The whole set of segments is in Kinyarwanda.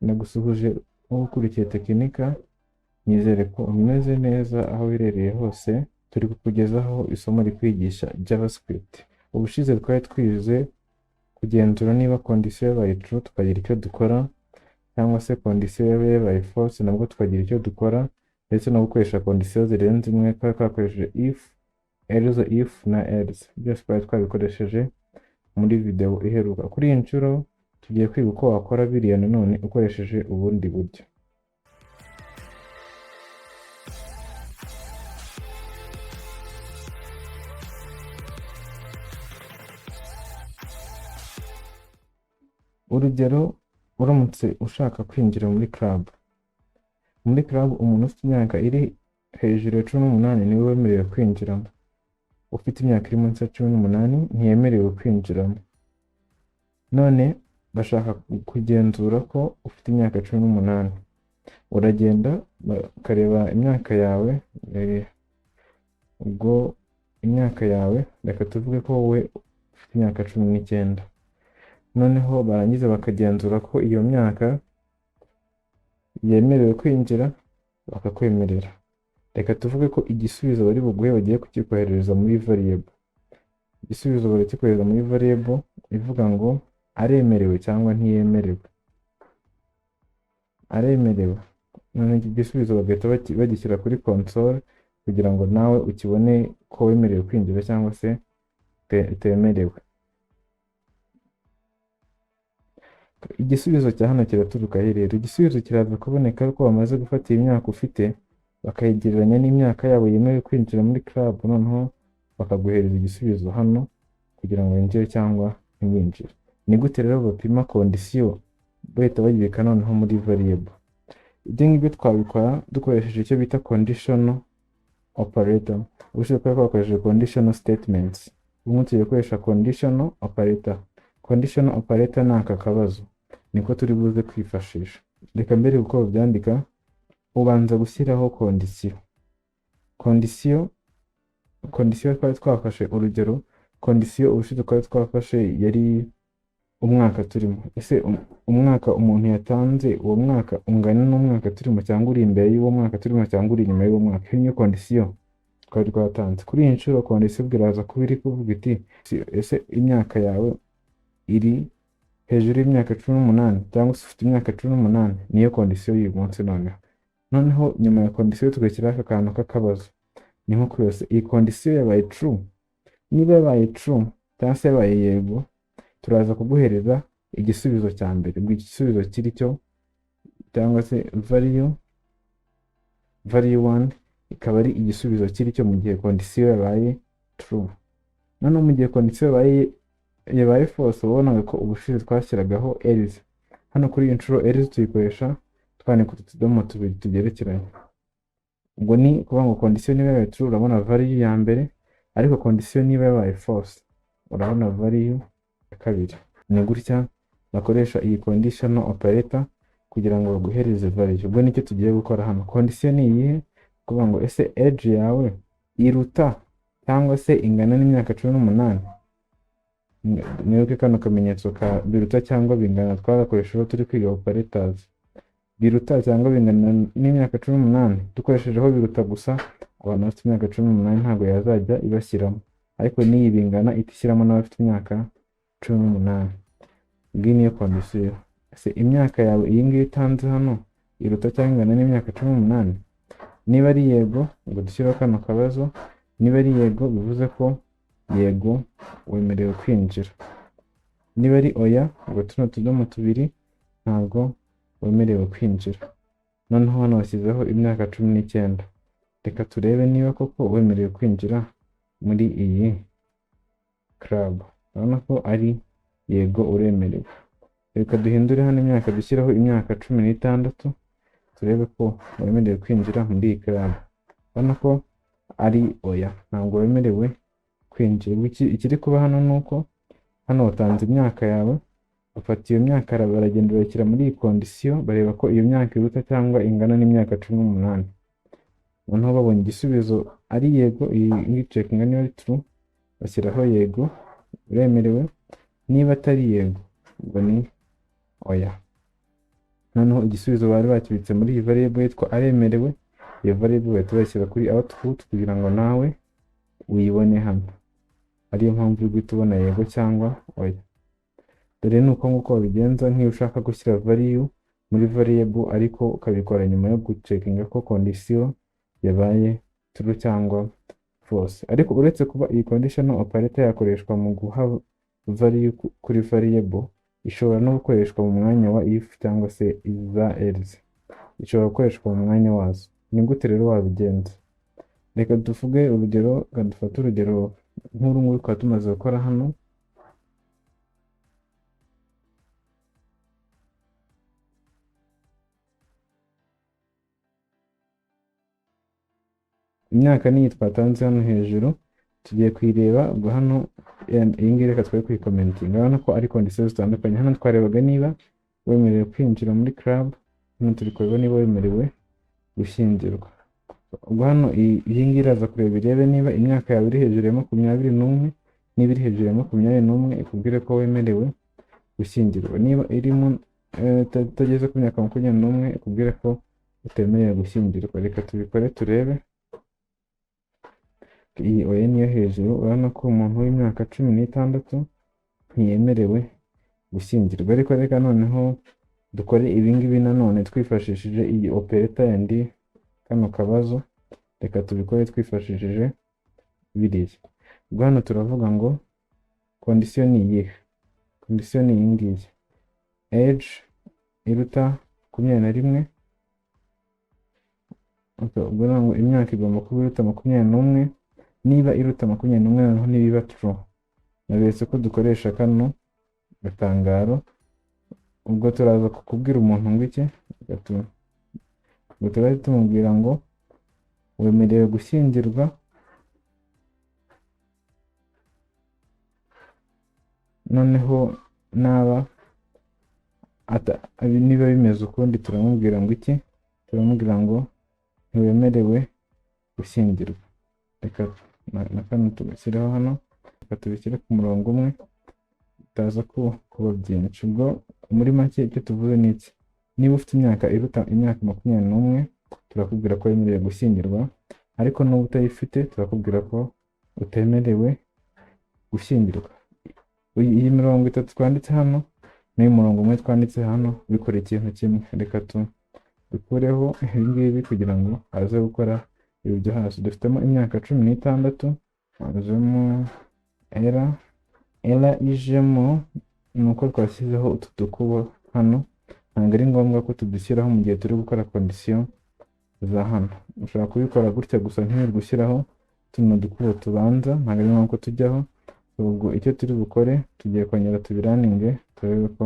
nagusuhuje ukurikiye Techinika, nizere ko umeze neza aho wirereye hose. Turi kukugezaho isomo rikwigisha JavaScript. Ubushize twari twize kugenzura niba condition yabaye true tukagira icyo dukora, cyangwa se condition yabaye false nabwo tukagira icyo dukora, ndetse no gukoresha condition zirenze imwe twakoresheje if, else, if na else. Byose twari twabikoresheje muri video iheruka. Kuri iyi nshuro tugiye kwiga uko wakora biriya nanone ukoresheje ubundi buryo. Urugero, uramutse ushaka kwinjira muri club. Muri club umuntu ufite imyaka iri hejuru ya 18 niwe wemerewe kwinjiramo. Ufite imyaka iri munsi ya 18 ntiyemerewe kwinjiramo. None bashaka kugenzura ko ufite imyaka 18. Uragenda bakareba imyaka yawe, ubwo imyaka yawe reka tuvuge ko wowe ufite imyaka 19. Noneho barangiza bakagenzura ko iyo myaka yemerewe kwinjira, bakakwemerera. Reka tuvuge ko igisubizo bari buguhe bagiye kukikohereza muri variable. Igisubizo bari kikohereza muri variable ivuga ngo aremerewe cyangwa ntiyemerewe. Aremerewe. None iki gisubizo bagahita bagishyira kuri console kugira ngo nawe ukibone ko wemerewe kwinjira cyangwa se utemerewe. Igisubizo cya hano kiraturuka rero. Igisubizo kiraza kuboneka ko bamaze gufata imyaka ufite bakayigereranya n'imyaka yabo yemewe kwinjira muri club, noneho bakaguhereza igisubizo hano kugira ngo winjire cyangwa ntiwinjire. Ni gute rero bapima condition bahita bayibika noneho muri variable? Ibyo ngibyo twabikora dukoresheje icyo bita conditional operator. Ubushize twakoresheje conditional statements, ubu tugiye gukoresha conditional operator. Conditional operator ni aka kabazo niko turi buze kwifashisha. Reka mbere uko byandika, ubanza gushyiraho condition. Condition twari twafashe urugero, condition ubushize twari twafashe yari umwaka turimo. Ese umwaka umuntu yatanze, uwo mwaka ungana n'umwaka turimo cyangwa uri imbere y'uwo mwaka turimo cyangwa uri inyuma y'uwo mwaka? Iyo niyo condition twari twatanze. Kuri iyi nshuro condition bwiraza kuba iri kuvuga iti ese imyaka yawe iri hejuru y'imyaka 18 cyangwa se ufite imyaka 18? Niyo condition y'uyu munsi. Noneho nyuma ya condition tugashyira aka kantu k'akabazo. Ni nko kwese iyi condition yabaye true. Niba yabaye true cyangwa se yabaye yego, turaza kuguhereza igisubizo cya mbere. Igisubizo kiri cyo cyangwa se value 1 ikaba ari igisubizo kiri cyo mu gihe condition yabaye true. Noneho mu gihe condition yabaye false, ubonaga ko ubushize twashyiragaho else. Hano kuri iyi nshuro else tuyikoresha twandika utudomo tubiri tugerekeranye. Ubwo ni kuvuga ngo condition niba yabaye true urabona value ya mbere, ariko condition niba yabaye false urabona value ya kabiri. Ni gutya bakoresha iyi conditional operator kugira ngo baguhereze value. Ubwo nicyo tugiye gukora hano. Condition ni iyihe? Kuvuga ngo ese age yawe iruta cyangwa se ingana n'imyaka 18? Nibuke kano kamenyetso ka biruta cyangwa bingana twagakoreshejeho turi kwiga operators. Biruta cyangwa bingana n'imyaka 18 dukoreshejeho biruta gusa, abantu bafite imyaka 18 ntabwo yazajya ibashyiramo, ariko niyi bingana itishyiramo n'abafite imyaka 18. Ngiyi niyo condition. Ese imyaka yawe iyi ngiyi itanze hano iruta cyangwa ingana n'imyaka 18? Niba ari yego ngo dushyiraho kano kabazo. Niba ari yego bivuze ko yego wemerewe kwinjira. Niba ari oya ngo tuno tudomo tubiri ntabwo wemerewe kwinjira. Noneho hano washyizeho imyaka 19. Reka turebe niba koko wemerewe kwinjira muri iyi club. Urabona ko ari yego uremerewe. Reka duhindure hano imyaka dushyiraho imyaka 16 turebe ko wemerewe kwinjira muri iyi club. Urabona ko ari oya, ntabwo wemerewe kwinjira. Ikiri kuba hano nuko hano watanze imyaka yawe, bafata iyo myaka baragenda bashyira muri iyi condition bareba ko iyo myaka iruta cyangwa ingana n'imyaka 18. Noneho babonye igisubizo ari yego, iyi checking niba ari true bashyiraho yego uremerewe. Niba atari yego ubwo ni oya. noneho igisubizo bari bakibitse muri iyi variable yitwa aremerewe, iyo variable bahita bayishyira kuri output kugira ngo nawe uyibone hano, ariyo mpamvu uri guhita ubona yego cyangwa oya. Dore ni uko nguko wabigenza nk'iyo ushaka gushyira value muri variable ariko ukabikora nyuma yo gucekinga ko condition yabaye true cyangwa false. Ariko uretse kuba iyi conditional operator yakoreshwa mu guha value kuri variable, ishobora no gukoreshwa mu mwanya wa if cyangwa se iza else, ishobora gukoreshwa mu mwanya wazo. Ni gute rero wabigenza? Reka tuvuge urugero, dufate urugero nk'uru nguru twaba tumaze gukora hano. Imyaka niyi twatanze hano hejuru, tugiye kuyireba ubwo hano iyi ngiyi reka twari kuyikomentinga, urabona ko ari condition zitandukanye. Hano twarebaga niba wemerewe kwinjira muri club, hano turi kureba niba wemerewe gushyingirwa. Ubwo hano iyi ngiyi iraza kureba irebe niba imyaka yawe iri hejuru ya 21, niba iri hejuru ya 21 ikubwire ko wemerewe gushyingirwa, niba irimo utageze ku myaka 21 ikubwire ko utemerewe gushyingirwa. Reka tubikore turebe. Iyi oya niyo hejuru, urabona ko umuntu w'imyaka 16 ntiyemerewe gushyingirwa. Ariko reka noneho dukore ibingibi nanone twifashishije iyi operator yandi kano kabazo. Reka tubikore twifashishije biriya. Ubwo hano turavuga ngo condition ni iyihe? Condition ni iyi ngiyi, age iruta 21. Ubwo ngo imyaka igomba kuba iruta 21. Niba iruta 21 noneho nibiba true, nabetse ko dukoresha kano gatangaro. Ubwo turaza kukubwira umuntu ngo iki, ubwo turaza tumubwira ngo wemerewe gushyingirwa noneho naba niba bimeze ukundi turamubwira ngo iki, turamubwira ngo ntiwemerewe gushyingirwa. Reka na kano tugashyiraho hano, reka tubishyire ku murongo umwe bitaza kuba byinshi. Ubwo muri make icyo tuvuze ni iki, niba ufite imyaka iruta imyaka 21 turakubwira ko wemerewe gushyingirwa, ariko n'ubu utayifite turakubwira ko utemerewe gushyingirwa. Iyi mirongo 3 twanditse hano n'uyu murongo umwe twanditse hano bikora ikintu kimwe. Reka dukureho ibi ngibi kugira ngo aze gukora ibi byo hasi. Dufitemo imyaka 16, hazemo era ijemo, nuko twashyizeho utu dukubo hano. Ntabwo ari ngombwa ko tudushyiraho mu gihe turi gukora condition za hano, ushobora kubikora gutya gusa ntiwirirwe gushyiraho tuno dukubo tubanza, ntabwo ari ngombwa ko tujyaho. Ubwo icyo turi bukore tugiye kongera tubiraninge turebe ko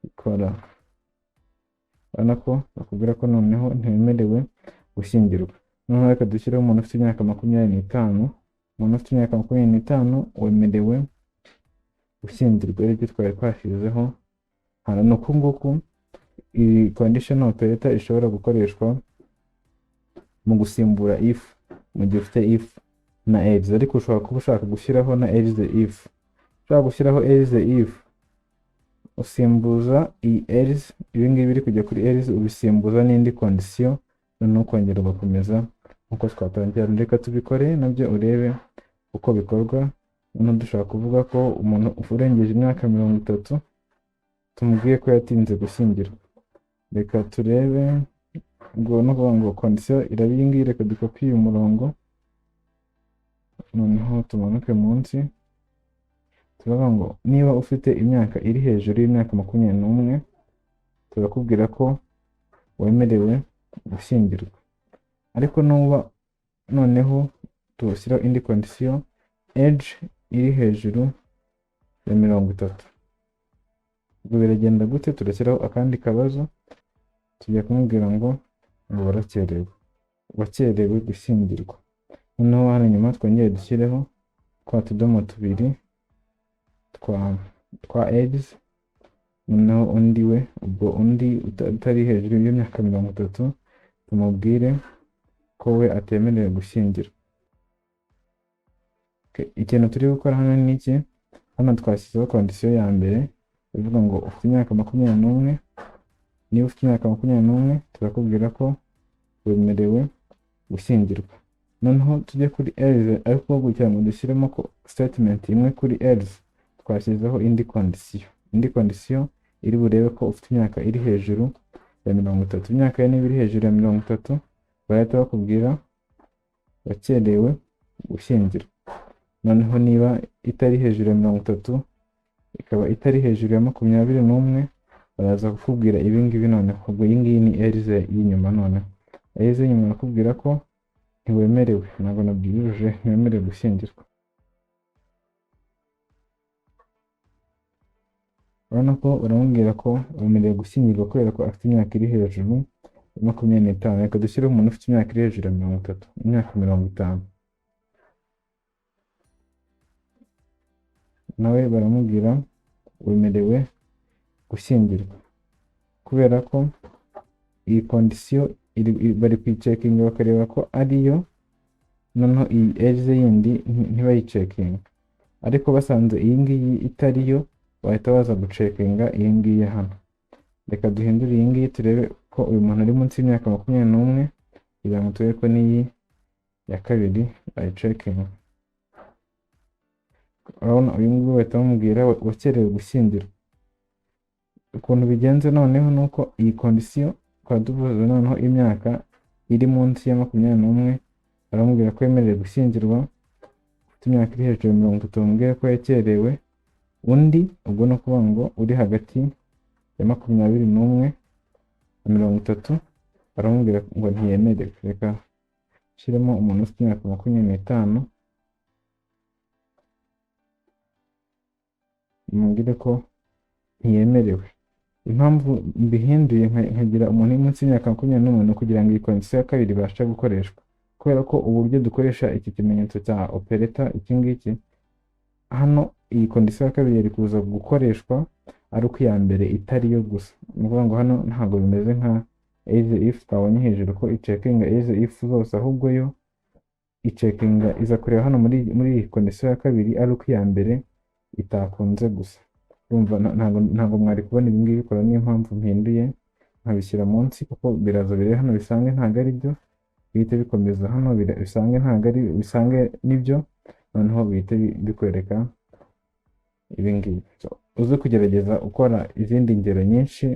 ikora. Urabona ko bakubwira ko noneho ntiwemerewe gushyingirwa. Noneho reka dushyireho umuntu ufite imyaka 25. Umuntu ufite imyaka 25 wemerewe gushyingirwa, aribyo twari twashyizeho hano. Ni uku nguku iyi conditional operator ishobora gukoreshwa mu gusimbura if mu gihe ufite if na else, ariko ushobora kuba ushaka gushyiraho na else if. Ushobora gushyiraho else if usimbuza iyi else, ibi ngibi biri kujya kuri else ubisimbuza n'indi condition, noneho ukongera ugakomeza nkuko twatangira. Reka tubikore nabyo urebe uko bikorwa. Noneho dushaka kuvuga ko umuntu urengeje imyaka 30 tumubwiye ko yatinze gushyingirwa. Reka turebe ngo no kuvuga ngo condition iraba iyi ngiyi. Reka dukopiye umurongo noneho tumanuke munsi. Turavuga ngo niba ufite imyaka iri hejuru y'imyaka 21 turakubwira ko wemerewe gushyingirwa, ariko nuba noneho tubashyiraho indi condition, age iri hejuru ya 30. Ubwo biragenda gute? Turashyiraho akandi kabazo, tugiye kumubwira ngo warakerewe, wakerewe gushyingirwa. Noneho hano nyuma twongere dushyireho twa tudomo tubiri twa age. Noneho undi we, ubwo undi utari hejuru y'imyaka 30 tumubwire ko we atemerewe gushyingirwa. Ikintu turi gukora hano ni iki, hano twashyizeho condition ya mbere ivuga ngo ufite imyaka 21 niba ufite imyaka 21 turakubwira ko wemerewe gushyingirwa. Noneho tujye kuri else, ariko kugira ngo dushyiremo ko statement imwe kuri else twashyizeho indi condition iri burebe ko ufite imyaka iri hejuru ya 30. Imyaka ye niba iri hejuru ya 30 bahita bakubwira wakerewe gushyingirwa. Noneho niba itari hejuru ya 30 ikaba itari hejuru ya 21 baraza kukubwira ibi ngibi. Noneho ubwo iyi ngiyi ni else y'inyuma. Noneho else y'inyuma nakubwira ko ntiwemerewe, ntabwo nabyujuje, ntiwemerewe gushyingirwa. urabona ko uramubwira ko wemerewe gushyingirwa kubera ko afite imyaka iri hejuru ya 25. Reka dushyireho umuntu ufite imyaka iri hejuru ya 30, imyaka 50, nawe baramubwira wemerewe gushyingirwa kubera ko iyi condition bari kuyicekinga bakareba ko ariyo. Noneho iyi else yindi ntibayicekinga, ariko basanze iyi ngiyi itariyo bahita baza gucekinga iyi ngiyi hano. Reka duhindure iyi ngiyi turebe ko uyu muntu ari munsi y'imyaka 21 kugira ngo turebe ko n'iyi ya kabiri bayicekinga. urabona uyu nguyu bahita bamubwira wakerewe gushyingirwa. Ukuntu bigenze noneho nuko iyi condition twaduvuze, noneho imyaka iri munsi ya 21 baramubwira ko yemerewe gushyingirwa. Ufite imyaka iri hejuru ya 30 bamubwira ko yakerewe. Undi ubwo no kuvuga ngo uri hagati ya 21 na 30 baramubwira ngo ntiyemerewe. Reka shyiremo umuntu ufite imyaka 25 bamubwire ko ntiyemerewe. Impamvu mbihinduye nkagira umuntu uri munsi y'imyaka 21 kugira ngo iyi condition ya kabiri ibashe gukoreshwa, kubera ko uburyo dukoresha iki kimenyetso cya operator iki ngiki hano, iyi condition ya kabiri iri kuza gukoreshwa ari uko iya mbere itariyo gusa. Ni ukuvuga ngo hano ntabwo bimeze nka else if twabonye hejuru ko icekinga else if zose, ahubwo yo icekinga iza kureba hano muri iyi condition ya kabiri ari uko iya mbere itakunze gusa. Urumva ntabwo mwari kubona ibi ngibi bikora, niyo mpamvu mpinduye nkabishyira munsi, kuko biraza biri hano bisange ntabwo ari byo, bihite bikomeza hano bisange ntabwo ari bisange nibyo, noneho bihite bikwereka ibi ngibi. uze kugerageza ukora izindi ngero nyinshi.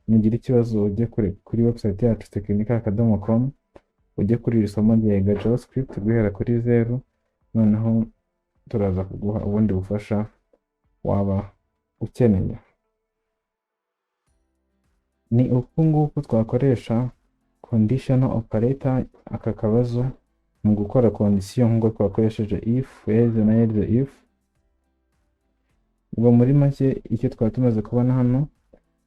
Nugira ikibazo ujye kuri website yacu techinika.com, ujye kuri iri somo rya JavaScript guhera kuri 0, noneho turaza kuguha ubundi bufasha waba ukeneye. Ni uku nguku twakoresha conditional operator aka kabazo mu gukora condition ngo twakoresheje if, else na else if. Ubwo muri make icyo twari tumaze kubona hano,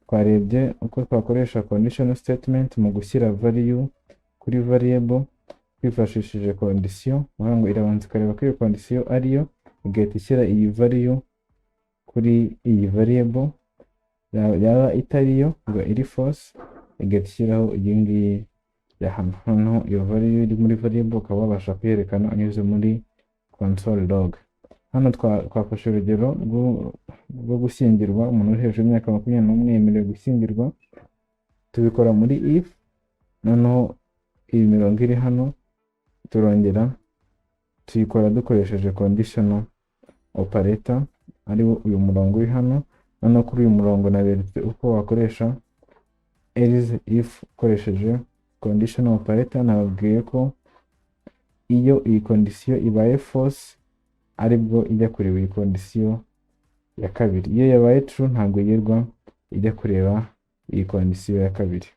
twarebye uko twakoresha conditional statement mu gushyira value kuri variable twifashishije condition. Ngo irabanza ikareba ko iyo condition ariyo, igahita ishyira iyi value kuri iyi variable. Yaba itariyo ngo iri false, igahita ishyiraho iyi ngiyi ya hano. Noneho iyo value iri muri variable ukaba wabasha kuyerekana anyuze muri console log. Hano twafashe urugero rwo gushyingirwa. Umuntu uri hejuru y'imyaka 21 yemerewe gushyingirwa. Tubikora muri if, noneho iyi mirongo iri hano turongera tuyikora dukoresheje conditional operator, ari uyu murongo uri hano. Noneho kuri uyu murongo naberetse uko wakoresha else if ukoresheje conditional operator. Nababwiye ko iyo iyi condition ibaye false aribwo ijya kureba iyi condition ya kabiri. Iyo yabaye true ntabwo yirwa ijya kureba iyi condition ya kabiri.